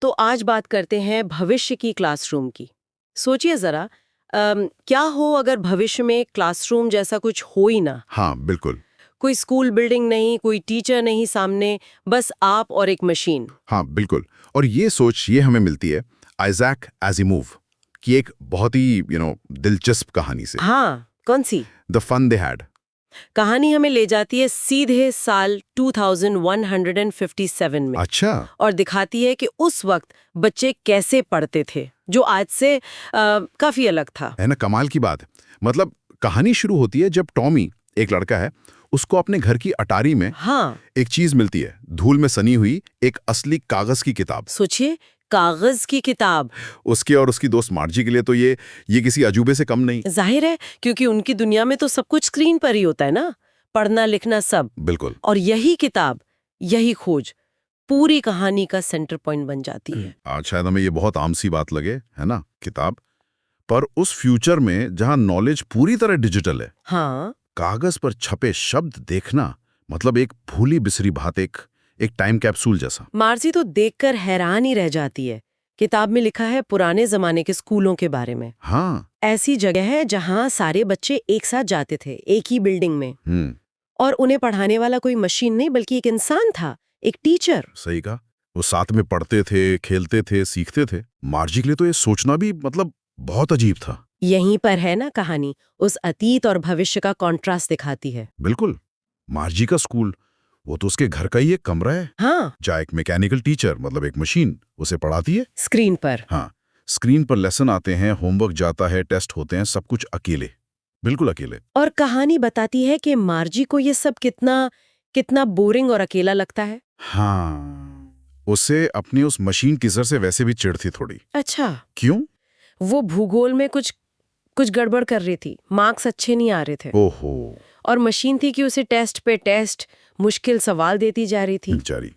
तो आज बात करते हैं भविष्य की क्लासरूम की। सोचिए जरा, क्या हो अगर भविष्य में क्लासरूम जैसा कुछ हो ही ना। हाँ बिल्कुल। कोई स्कूल बिल्डिंग नहीं, कोई टीचर नहीं सामने, बस आप और एक मशीन। हाँ बिल्कुल। और ये सोच ये हमें मिलती है आइजैक एजिमोव की एक बहुत ही दिलचस्प कहानी से, हाँ, कौन सी? The fun they had. कहानी हमें ले जाती है सीधे साल 2157 में अच्छा। और दिखाती है कि उस वक्त बच्चे कैसे पढ़ते थे, जो आज से काफी अलग था। है ना, कमाल की बात है। मतलब कहानी शुरू होती है जब टॉमी, एक लड़का है, उसको अपने घर की अटारी में हाँ, एक चीज मिलती है, धूल में सनी हुई एक असली कागज की किताब। सोचिए, कागज की किताब। उसके और उसकी दोस्त मार्जी के लिए तो ये किसी अजूबे से कम नहीं। जाहिर है, क्योंकि उनकी दुनिया में तो सब कुछ स्क्रीन पर ही होता है ना, पढ़ना लिखना सब। बिल्कुल। और यही किताब, यही खोज पूरी कहानी का सेंटर पॉइंट बन जाती है। आज शायद हमें ये बहुत आम सी बात लगे, है ना, किताब, पर उस फ्यूचर में जहां नॉलेज पूरी तरह डिजिटल है, हाँ, कागज पर छपे शब्द देखना मतलब एक भूली बिसरी बात, एक टाइम कैप्सूल जैसा। मार्जी तो देखकर हैरान ही रह जाती है। किताब में लिखा है पुराने जमाने के स्कूलों के बारे में। हाँ। ऐसी जगह है जहाँ सारे बच्चे एक साथ जाते थे, एक ही बिल्डिंग में। और उन्हें पढ़ाने वाला कोई मशीन नहीं, बल्कि एक इंसान था, एक टीचर। सही कहा। वो साथ में पढ़ते थे, खेलते थे, सीखते थे। मार्जी के लिए तो ये सोचना भी मतलब बहुत अजीब था। यहीं पर है ना कहानी, उस अतीत और भविष्य का कॉन्ट्रास्ट दिखाती है। बिल्कुल। मार्जी का स्कूल, वो तो उसके घर का ही एक कमरा है, हाँ, जहाँ एक मैकेनिकल टीचर मतलब एक मशीन उसे पढ़ाती है स्क्रीन पर। हाँ, स्क्रीन पर लेसन आते हैं, होमवर्क जाता है, टेस्ट होते हैं, सब कुछ अकेले, बिल्कुल अकेले। और कहानी बताती है कि मार्जी को ये सब कितना कितना बोरिंग और अकेला लगता है। हाँ, उसे अपनी उस मशीन टीचर से वैसे भी चिढ़ थी थोड़ी। अच्छा, क्यों? वो भूगोल में कुछ कुछ गड़बड़ कर रही थी, मार्क्स अच्छे नहीं आ रहे थे। ओहो। और मशीन थी कि उसे टेस्ट पे टेस्ट मुश्किल सवाल देती जा रही थी। बेचारी।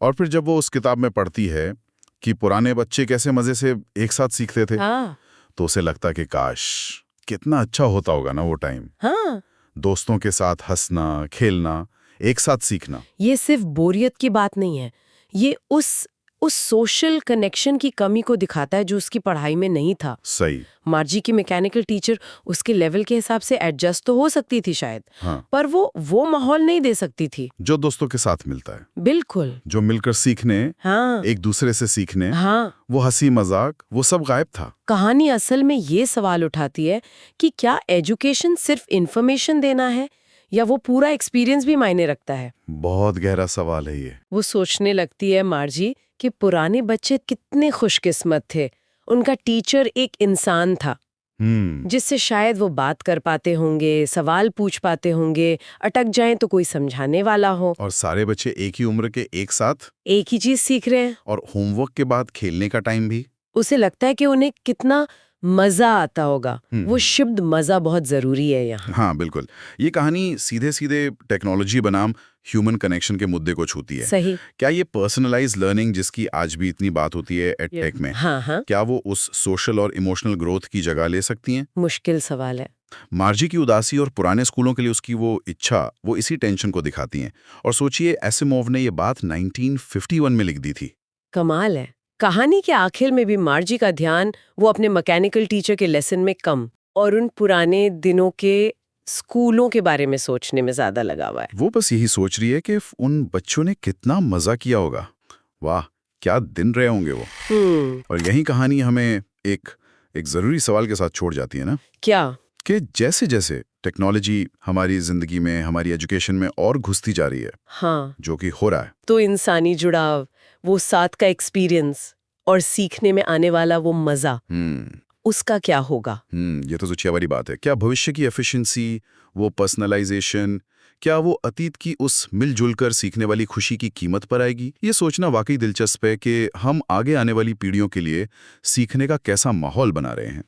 और फिर जब वो उस किताब में पढ़ती है कि पुराने बच्चे कैसे मजे से एक साथ सीखते थे, हाँ, तो उसे लगता कि काश कितना अच्छा होता होगा ना वो टाइम। हाँ, दोस्तों के साथ हंसना, खेलना, एक साथ सीखना। ये सिर्फ बोरियत की बात नहीं है, ये उस सोशल कनेक्शन की कमी को दिखाता है जो उसकी पढ़ाई में नहीं था। सही। मार्जी की मैकेनिकल टीचर उसके लेवल के हिसाब से एडजस्ट तो हो सकती थी शायद, हाँ। पर वो माहौल नहीं दे सकती थी जो दोस्तों के साथ मिलता है, बिल्कुल। जो मिलकर सीखने, हाँ, एक दूसरे से सीखने, हाँ, वो हंसी मजाक, वो सब गायब था। कहानी असल में ये सवाल उठाती है कि क्या एजुकेशन सिर्फ इंफॉर्मेशन देना है या वो पूरा एक्सपीरियंस भी मायने रखता है। बहुत गहरा सवाल है ये। वो सोचने लगती है मार्जी कि पुराने बच्चे कितने खुशकिस्मत थे, उनका टीचर एक इंसान था जिससे शायद वो बात कर पाते होंगे, सवाल पूछ पाते होंगे, अटक जाएं तो कोई समझाने वाला हो। और सारे बच्चे एक ही उम्र के, एक साथ, एक ही चीज सीख रहे हैं। और होमवर्क के बाद खेलने का टाइम भी। उसे लगता है कि उन्हें कितना मजा आता होगा। वो शब्द मजा बहुत जरूरी है यहाँ। हाँ बिल्कुल। ये कहानी सीधे सीधे टेक्नोलॉजी बनाम ह्यूमन कनेक्शन के मुद्दे को छूती है। सही। क्या ये पर्सनलाइज लर्निंग जिसकी आज भी इतनी बात होती है एडटेक में, हाँ, हाँ, क्या वो उस सोशल और इमोशनल ग्रोथ की जगह ले सकती हैं? मुश्किल सवाल है। मार्जी की उदासी और पुराने स्कूलों के लिए उसकी वो इच्छा, वो इसी टेंशन को दिखाती हैं। और सोचिए, एसिमोव ने ये बात 1951 में लिख दी थी। कमाल है। कहानी के आखिर में भी मार्जी का ध्यान वो अपने मैकेनिकल टीचर के लेसन में कम और उन पुराने दिनों के स्कूलों के बारे में सोचने में ज्यादा लगा हुआ है। वो बस यही सोच रही है कि उन बच्चों ने कितना मजा किया होगा। वाह, क्या दिन रहे होंगे वो। और यही कहानी हमें एक जरूरी सवाल के साथ छोड़ जाती है ना, क्या? कि जैसे जैसे टेक्नोलॉजी हमारी जिंदगी में, हमारी एजुकेशन में और घुसती जा रही है, हाँ, जो कि हो रहा है, तो इंसानी जुड़ाव, वो साथ का एक्सपीरियंस और सीखने में आने वाला वो मजा, उसका क्या होगा? ये तो सोचिए वाली बात है। क्या भविष्य की एफिशिएंसी, वो पर्सनलाइजेशन, क्या वो अतीत की उस मिलजुल कर सीखने वाली खुशी की कीमत पर आएगी? ये सोचना वाकई दिलचस्प है कि हम आगे आने वाली पीढ़ियों के लिए सीखने का कैसा माहौल बना रहे हैं।